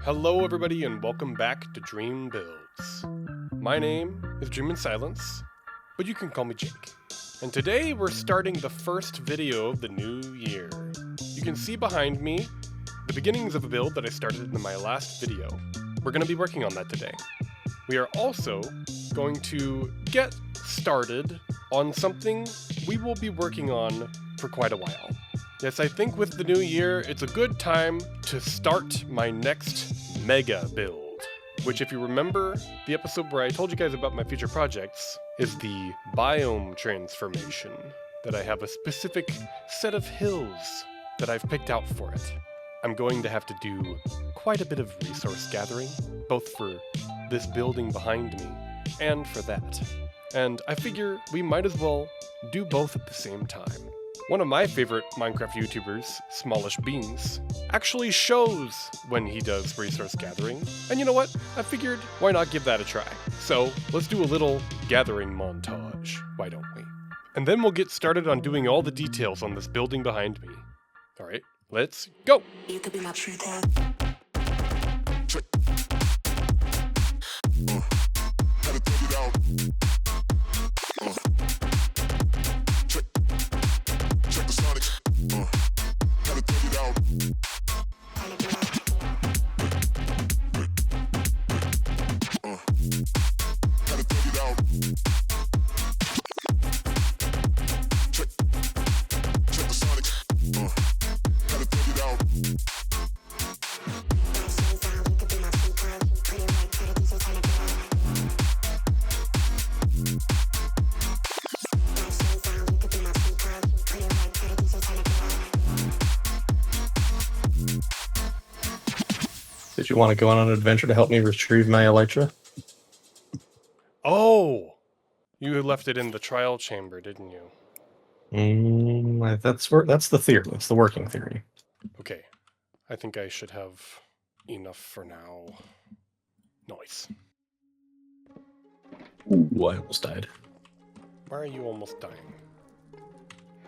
Hello everybody and welcome back to Dream Builds. My name is DreamInSilence, but you can call me Jake. And today we're starting the first video of the new year. You can see behind me the beginnings of a build that I started in my last video. We're going to be working on that today. We are also going to get started on something we will be working on for quite a while. Yes, I think with the new year, it's a good time to start my next mega build, which if you remember the episode where I told you guys about my future projects, is the biome transformation, that I have a specific set of hills that I've picked out for it. I'm going to have to do quite a bit of resource gathering, both for this building behind me and for that. And I figure we might as well do both at the same time. One of my favorite Minecraft YouTubers, Smallish Beans, actually shows when he does resource gathering. And you know what? I figured, why not give that a try? So let's do a little gathering montage, why don't we? And then we'll get started on doing all the details on this building behind me. All right, let's go! You could be my true thing. Did you want to go on an adventure to help me retrieve my elytra? Oh! You left it in the trial chamber, didn't you? That's the theory. That's the working theory. Okay. I think I should have enough for now. Nice. Ooh, I almost died. Why are you almost dying?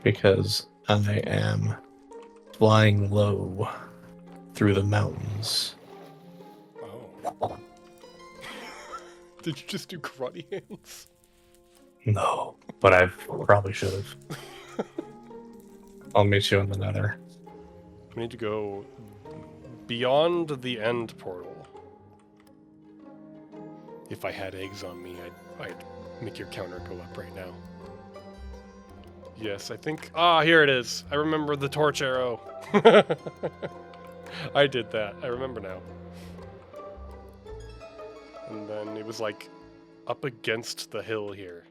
Because I am flying low through the mountains. Oh. Did you just do karate hands? No, but I probably should have. I'll meet you in the nether. We need to go beyond the end portal. If I had eggs on me, I'd make your counter go up right now. Yes, I think... Ah, here it is. I remember the torch arrow. I did that. I remember now. And then it was like up against the hill here.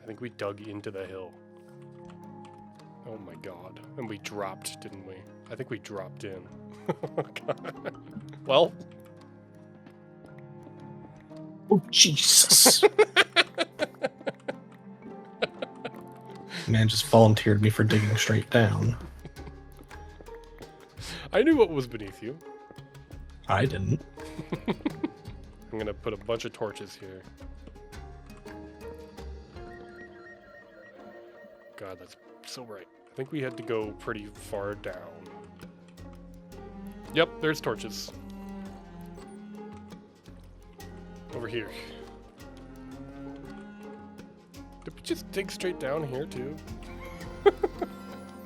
I think we dug into the hill. Oh my god. And we dropped, didn't we? I think we dropped in. Oh god. Well. Oh, Jesus. Man just volunteered me for digging straight down. I knew what was beneath you. I didn't. I'm gonna put a bunch of torches here. God, that's so bright. I think we had to go pretty far down. Yep, there's torches. Over here. Did we just dig straight down here too?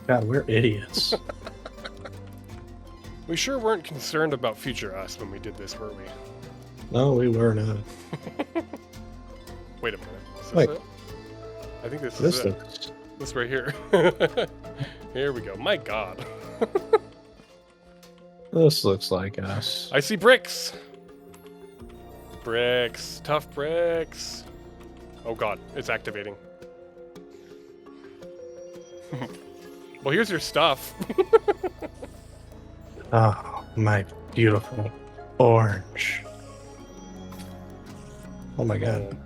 God, we're idiots. We sure weren't concerned about future us when we did this, were we? No, we were not. Wait a minute. Is this Wait. it? I think this This is it. looks... This right here. Here we go. My god. This looks like us. I see bricks. Bricks. Tough bricks. Oh god, it's activating. Well, here's your stuff. Oh, my beautiful orange. Oh my god.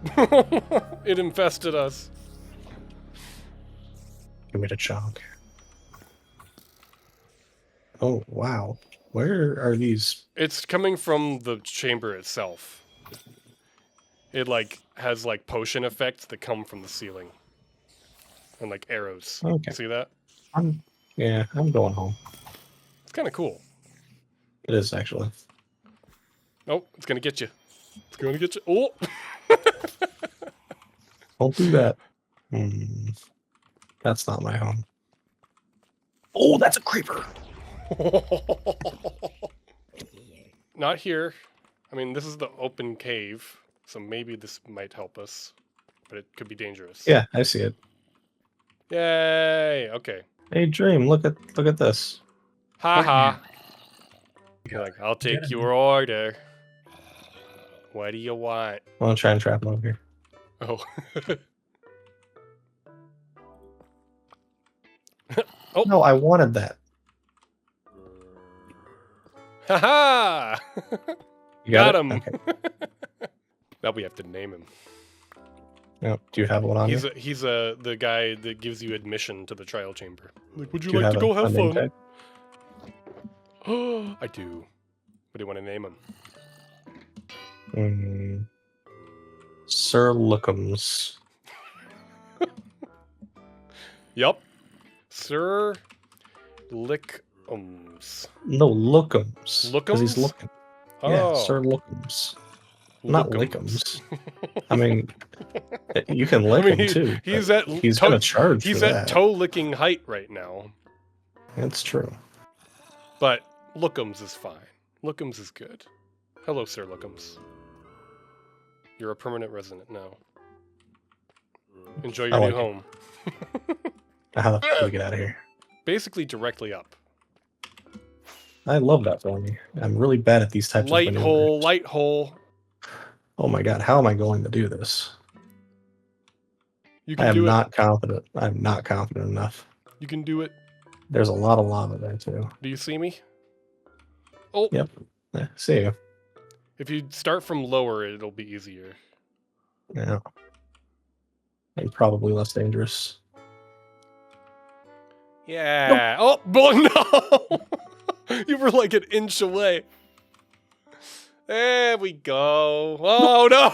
It infested us. Give me the chunk. Oh, wow. Where are these? It's coming from the chamber itself. It like has like potion effects that come from the ceiling. And like arrows. Okay. See that? I'm going home. It's kind of cool. It is actually. Oh, it's gonna get you. It's gonna get you. Oh! Don't do that. That's not my home. Oh, that's a creeper. Not here. I mean, this is the open cave, so maybe this might help us, but it could be dangerous. Yeah, I see it. Yay! Okay. Hey, Dream, look at this. Ha. You You're got like, I'll Get take in your order. What do you want? I want to try and trap him over here. Oh. Oh. No, I wanted that. Haha! You Got it? him. Okay. Now we have to name him. No, do you have one on you? He's the guy that gives you admission to the trial chamber. Like, would you Do like to go a have name fun? tag? I do. What do you want to name him? Sir Lookums. Yup. Sir Lickums. No, Lookums. Lookums? He's looking. Oh. Yeah, Sir Lookums. Not Lickums. I mean, you can lick him too. He's gonna charge. He's for at that. toe licking height right now. That's true. But Lookums is fine. Lookums is good. Hello, Sir Lookums. You're a permanent resident now. Enjoy your new home. How the fuck do we get out of here? Basically directly up. I love that for me. I'm really bad at these types of Light maneuvers. hole, light hole. Oh my god, how am I going to do this? You I can am do it. not confident. I'm not confident enough. You can do it. There's a lot of lava there too. Do you see me? Oh. Yep. Yeah, see you. If you start from lower, it'll be easier. Yeah. And probably less dangerous. Yeah. Nope. Oh, no! You were like an inch away. There we go. Oh, no!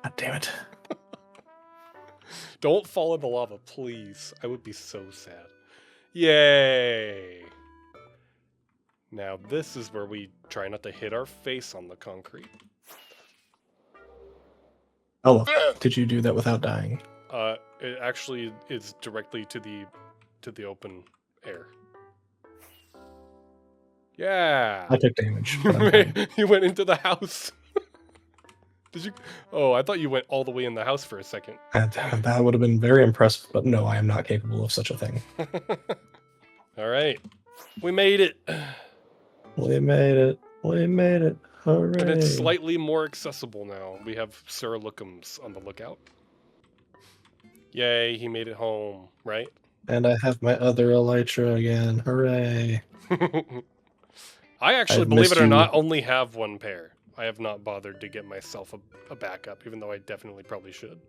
God damn it. Don't fall in the lava, please. I would be so sad. Yay! Now this is where we try not to hit our face on the concrete. Oh, did you do that without dying? It actually is directly to the open air. Yeah. I took damage. but I'm fine. You went into the house. Did you? Oh, I thought you went all the way in the house for a second. That would have been very impressive, but no, I am not capable of such a thing. All right. We made it. We made it. We made it. Hooray. And it's slightly more accessible now. We have Sir Lookums on the lookout. Yay, he made it home, right? And I have my other elytra again. Hooray. I actually, I've believe it or missed not, you. only have one pair. I have not bothered to get myself a backup, even though I definitely probably should.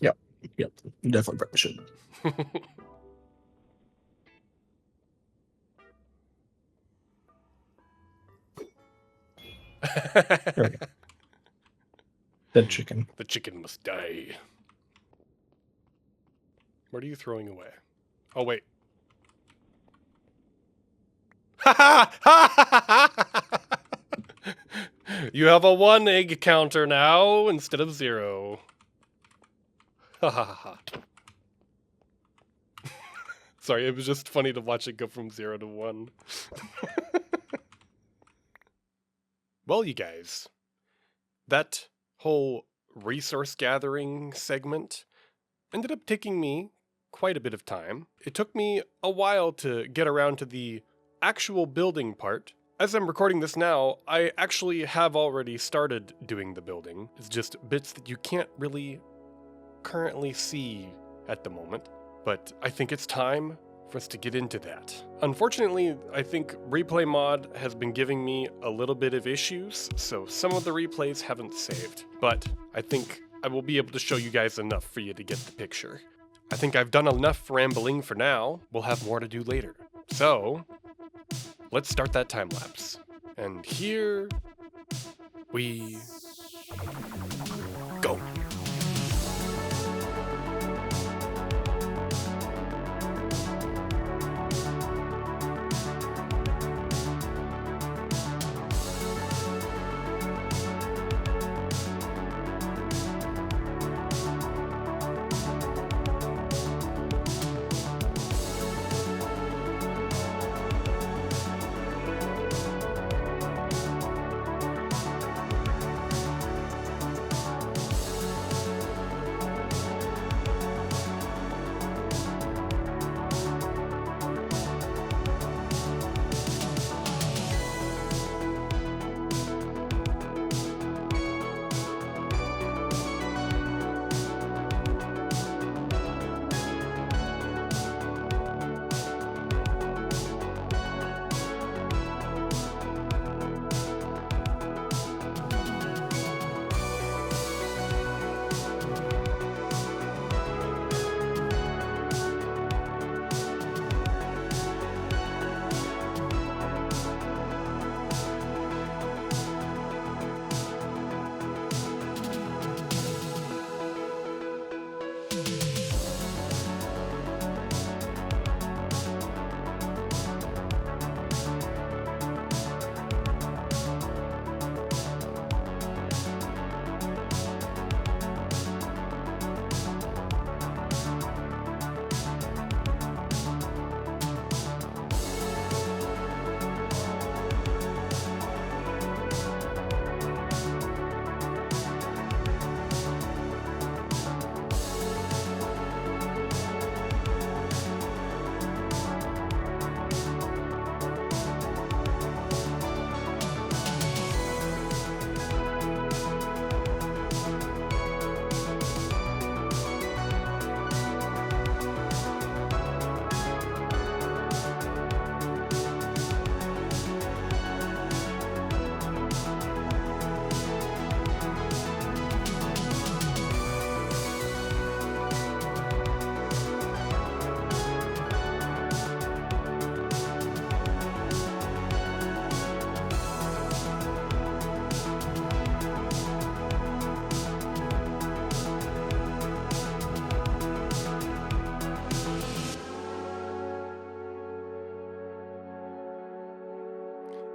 Yep. You definitely probably should. There we go. Dead chicken. The chicken must die. What are you throwing away? Oh, wait. You have a 1 egg counter now instead of 0. Ha ha ha. Sorry, it was just funny to watch it go from 0 to 1. Well, you guys, that whole resource gathering segment ended up taking me quite a bit of time. It took me a while to get around to the actual building part. As I'm recording this now, I actually have already started doing the building. It's just bits that you can't really currently see at the moment, but I think it's time for us to get into that. Unfortunately, I think replay mod has been giving me a little bit of issues, so some of the replays haven't saved, but I think I will be able to show you guys enough for you to get the picture. I think I've done enough rambling for now. We'll have more to do later. So, let's start that time lapse. And here we go.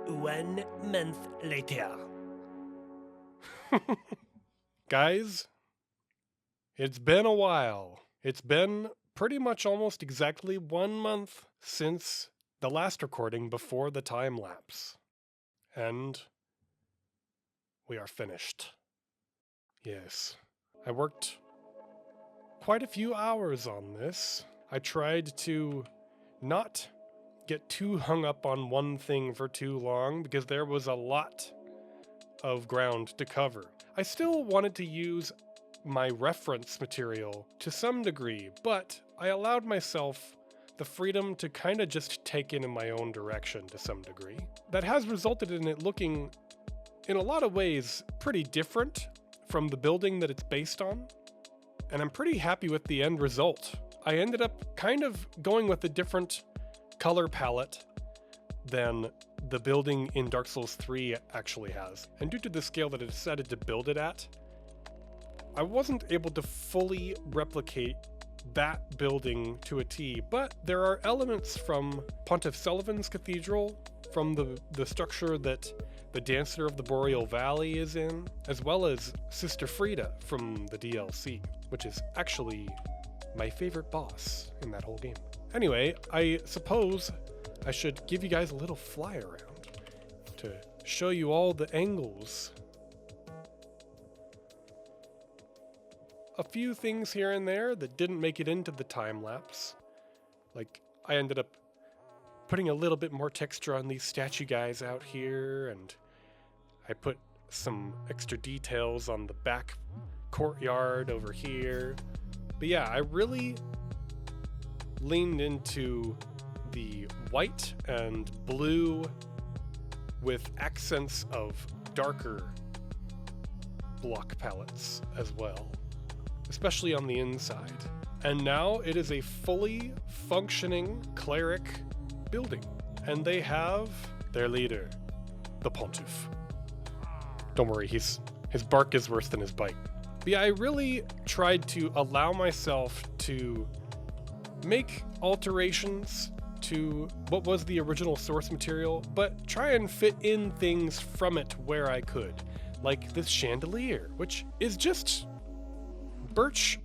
1 month later. Guys, it's been a while. It's been pretty much almost exactly 1 month since the last recording before the time lapse. And we are finished. Yes, I worked quite a few hours on this. I tried to not get too hung up on one thing for too long because there was a lot of ground to cover. I still wanted to use my reference material to some degree, but I allowed myself the freedom to kind of just take it in my own direction to some degree. That has resulted in it looking, in a lot of ways, pretty different from the building that it's based on, and I'm pretty happy with the end result. I ended up kind of going with a different color palette than the building in Dark Souls 3 actually has. And due to the scale that I decided to build it at, I wasn't able to fully replicate that building to a T, but there are elements from Pontiff Sullivan's Cathedral, from the structure that the Dancer of the Boreal Valley is in, as well as Sister Frida from the DLC, which is actually my favorite boss in that whole game. Anyway, I suppose I should give you guys a little fly around to show you all the angles. A few things here and there that didn't make it into the time lapse. Like, I ended up putting a little bit more texture on these statue guys out here, and I put some extra details on the back courtyard over here. But yeah, I really leaned into the white and blue with accents of darker block palettes as well, especially on the inside. And now it is a fully functioning cleric building, and they have their leader, the Pontiff. Don't worry, his bark is worse than his bite. But yeah, I really tried to allow myself to make alterations to what was the original source material, but try and fit in things from it where I could. Like this chandelier, which is just birch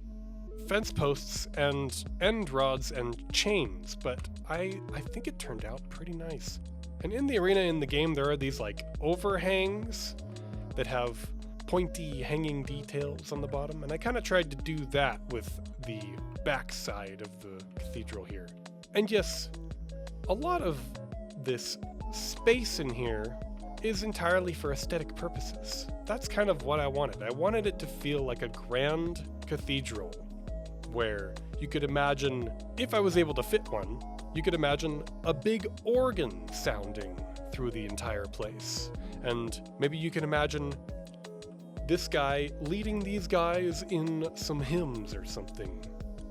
fence posts and end rods and chains, but I think it turned out pretty nice. And in the arena in the game, there are these like overhangs that have pointy hanging details on the bottom, and I kind of tried to do that with the backside of the cathedral here. And yes, a lot of this space in here is entirely for aesthetic purposes. That's kind of what I wanted. I wanted it to feel like a grand cathedral where you could imagine, if I was able to fit one, you could imagine a big organ sounding through the entire place. And maybe you can imagine this guy leading these guys in some hymns or something.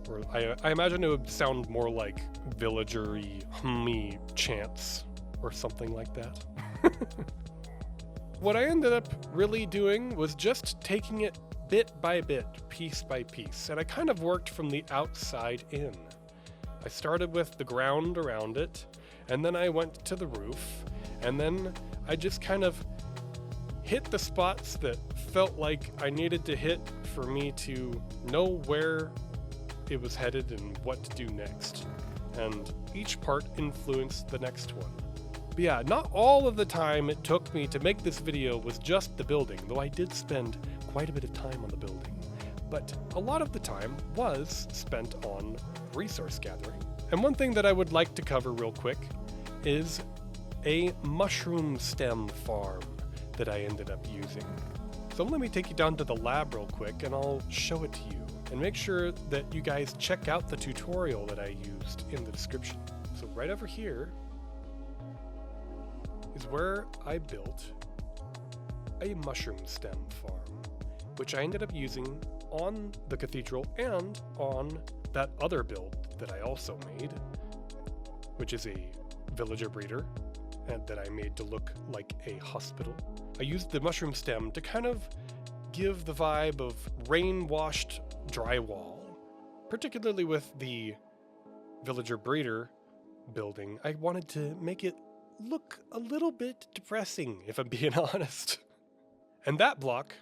Or I imagine it would sound more like villager-y, hummy chants or something like that. What I ended up really doing was just taking it bit by bit, piece by piece, and I kind of worked from the outside in. I started with the ground around it, and then I went to the roof, and then I just kind of hit the spots that felt like I needed to hit for me to know where it was headed and what to do next. And each part influenced the next one. But yeah, not all of the time it took me to make this video was just the building, though I did spend quite a bit of time on the building. But a lot of the time was spent on resource gathering. And one thing that I would like to cover real quick is a mushroom stem farm that I ended up using. So let me take you down to the lab real quick and I'll show it to you. And make sure that you guys check out the tutorial that I used in the description. So right over here is where I built a mushroom stem farm, which I ended up using on the cathedral and on that other build that I also made, which is a villager breeder and that I made to look like a hospital. I used the mushroom stem to kind of give the vibe of rain-washed drywall, particularly with the villager breeder building. I wanted to make it look a little bit depressing, if I'm being honest. And that block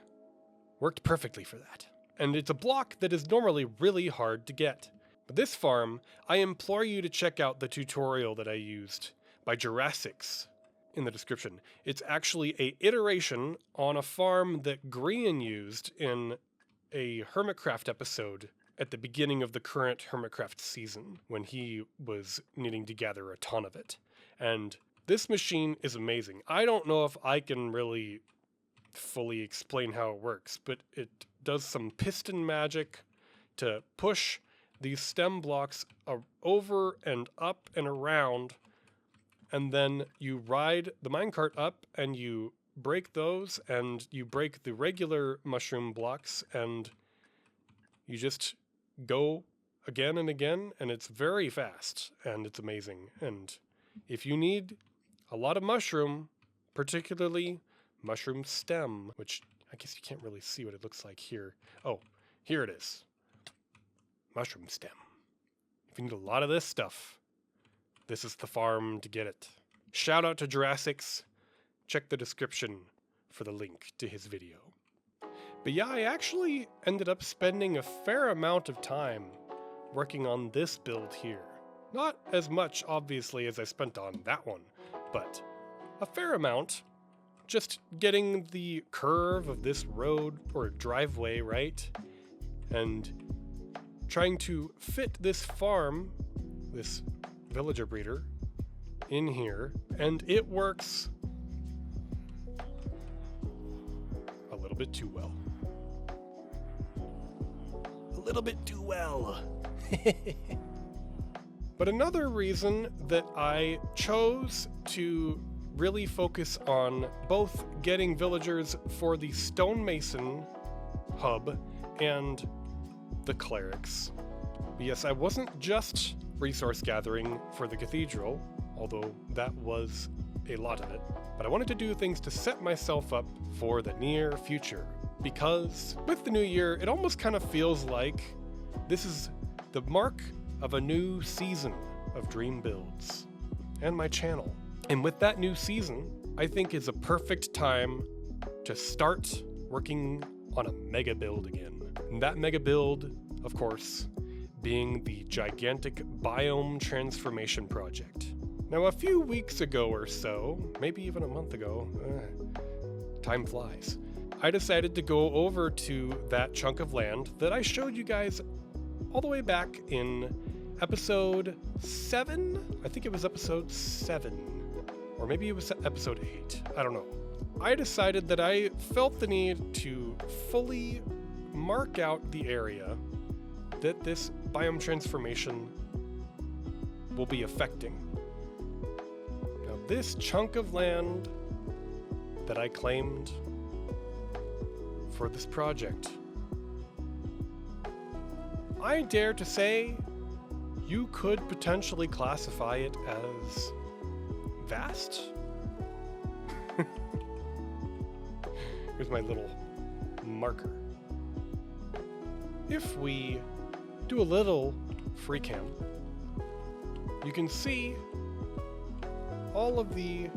worked perfectly for that. And it's a block that is normally really hard to get. But this farm, I implore you to check out the tutorial that I used by Jurassics in the description. It's actually a iteration on a farm that Grian used in a Hermitcraft episode at the beginning of the current Hermitcraft season when he was needing to gather a ton of it. And this machine is amazing. I don't know if I can really fully explain how it works, but it does some piston magic to push these stem blocks over and up and around, and then you ride the minecart up and you break those, and you break the regular mushroom blocks, and you just go again and again, and it's very fast, and it's amazing. And if you need a lot of mushroom, particularly mushroom stem, which I guess you can't really see what it looks like here. Oh, here it is. Mushroom stem. If you need a lot of this stuff, this is the farm to get it. Shout out to Jurassics. Check the description for the link to his video. But yeah, I actually ended up spending a fair amount of time working on this build here. Not as much, obviously, as I spent on that one, but a fair amount. Just getting the curve of this road or driveway right, and trying to fit this farm, this villager breeder, in here, and it works a little bit too well. A little bit too well. But another reason that I chose to really focus on both getting villagers for the stonemason hub and the clerics. Yes, I wasn't just resource gathering for the cathedral, although that was a lot of it, but I wanted to do things to set myself up for the near future, because with the new year, it almost kind of feels like this is the mark of a new season of Dream Builds and my channel. And with that new season, I think is a perfect time to start working on a mega build again. And that mega build, of course, being the gigantic biome transformation project. Now, a few weeks ago or so, maybe even a month ago, time flies, I decided to go over to that chunk of land that I showed you guys all the way back in episode 7? I think it was episode 7. Or maybe it was episode 8. I don't know. I decided that I felt the need to fully mark out the area that this biome transformation will be affecting. Now, this chunk of land that I claimed for this project, I dare to say you could potentially classify it as vast? Here's my little marker. If we do a little free cam, you can see all of the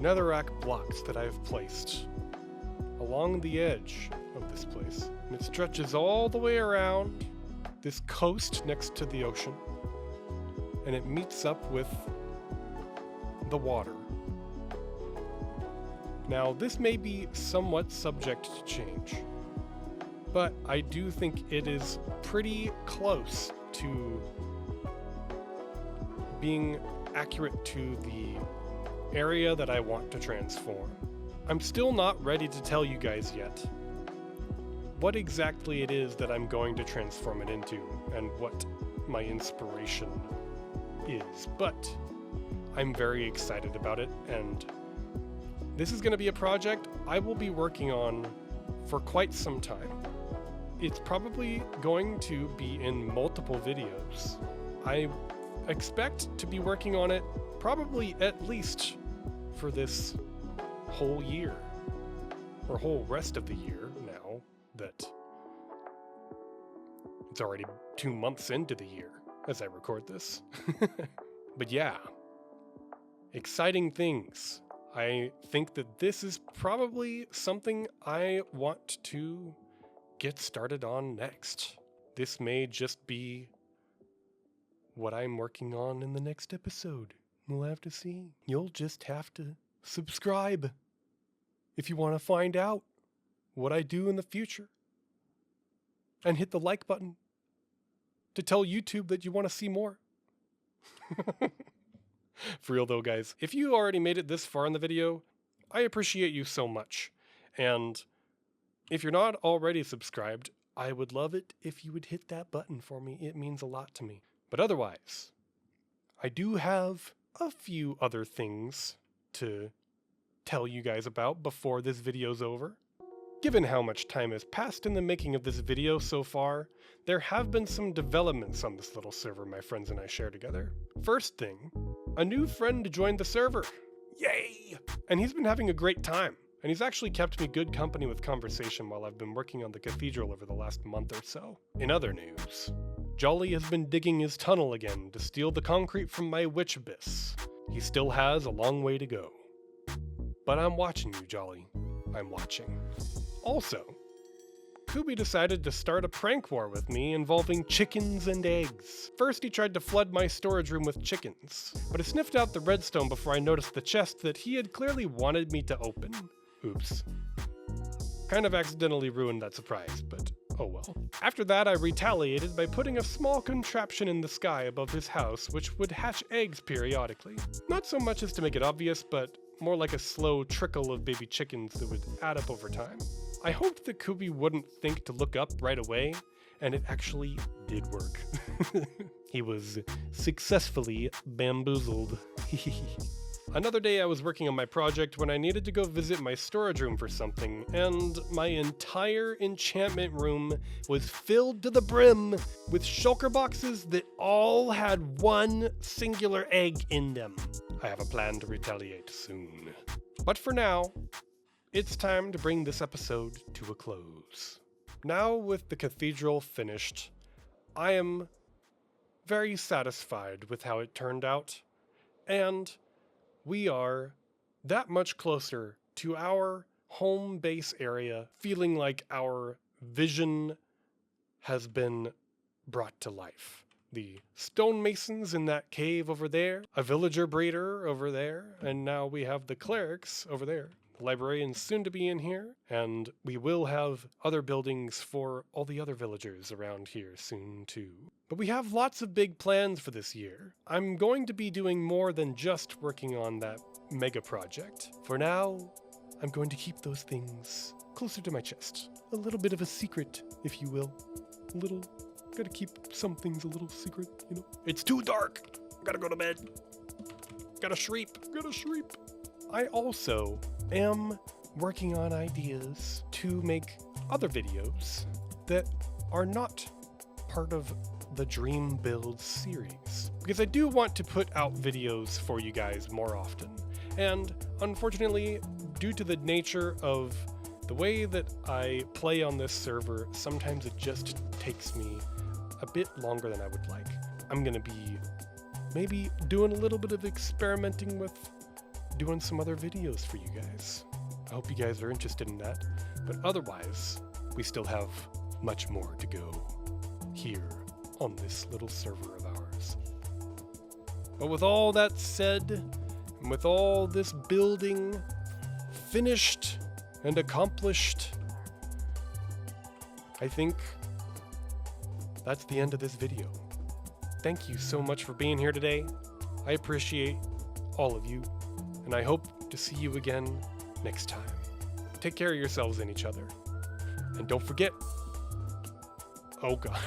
netherrack blocks that I've placed along the edge of this place. And it stretches all the way around this coast next to the ocean, and it meets up with the water. Now, this may be somewhat subject to change, but I do think it is pretty close to being accurate to the area that I want to transform. I'm still not ready to tell you guys yet what exactly it is that I'm going to transform it into and what my inspiration is, but I'm very excited about it, and this is going to be a project I will be working on for quite some time. It's probably going to be in multiple videos. I expect to be working on it probably at least for this whole year, or whole rest of the year now that it's already 2 months into the year as I record this. But yeah, exciting things. I think that this is probably something I want to get started on next. This may just be what I'm working on in the next episode. We'll have to see. You'll just have to subscribe if you want to find out what I do in the future. And hit the like button to tell YouTube that you want to see more. For real though, guys, if you already made it this far in the video, I appreciate you so much. And if you're not already subscribed, I would love it if you would hit that button for me. It means a lot to me. But otherwise, I do have a few other things to tell you guys about before this video's over. Given how much time has passed in the making of this video so far, there have been some developments on this little server my friends and I share together. First thing, a new friend joined the server. Yay! And he's been having a great time. And he's actually kept me good company with conversation while I've been working on the Cathedral over the last month or so. In other news, Jolly has been digging his tunnel again to steal the concrete from my witch abyss. He still has a long way to go. But I'm watching you, Jolly. I'm watching. Also, Kubi decided to start a prank war with me involving chickens and eggs. First, he tried to flood my storage room with chickens, but I sniffed out the redstone before I noticed the chest that he had clearly wanted me to open. Oops. Kind of accidentally ruined that surprise, but oh well. After that, I retaliated by putting a small contraption in the sky above his house which would hatch eggs periodically. Not so much as to make it obvious, but more like a slow trickle of baby chickens that would add up over time. I hoped that Kubi wouldn't think to look up right away, and it actually did work. He was successfully bamboozled. Another day I was working on my project when I needed to go visit my storage room for something, and my entire enchantment room was filled to the brim with shulker boxes that all had one singular egg in them. I have a plan to retaliate soon. But for now, it's time to bring this episode to a close. Now with the Cathedral finished, I am very satisfied with how it turned out, and we are that much closer to our home base area, feeling like our vision has been brought to life. The stonemasons in that cave over there, a villager breeder over there, and now we have the clerics over there. The librarian's soon to be in here, and we will have other buildings for all the other villagers around here soon too. But we have lots of big plans for this year. I'm going to be doing more than just working on that mega project. For now, I'm going to keep those things closer to my chest. A little bit of a secret, if you will. Gotta keep some things a little secret, you know. It's too dark. Gotta go to bed. Gotta sleep. I also am working on ideas to make other videos that are not part of the Dream Builds series, because I do want to put out videos for you guys more often. And unfortunately, due to the nature of the way that I play on this server, sometimes it just takes me a bit longer than I would like. I'm gonna be maybe doing a little bit of experimenting with doing some other videos for you guys. I hope you guys are interested in that, but otherwise, we still have much more to go here on this little server of ours. But with all that said, and with all this building finished and accomplished, I think that's the end of this video. Thank you so much for being here today. I appreciate all of you, and I hope to see you again next time. Take care of yourselves and each other. And don't forget... Oh god.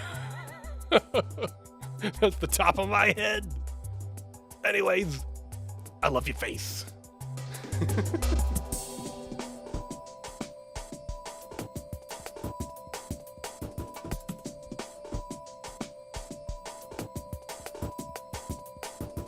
That's the top of my head. Anyways, I love your face.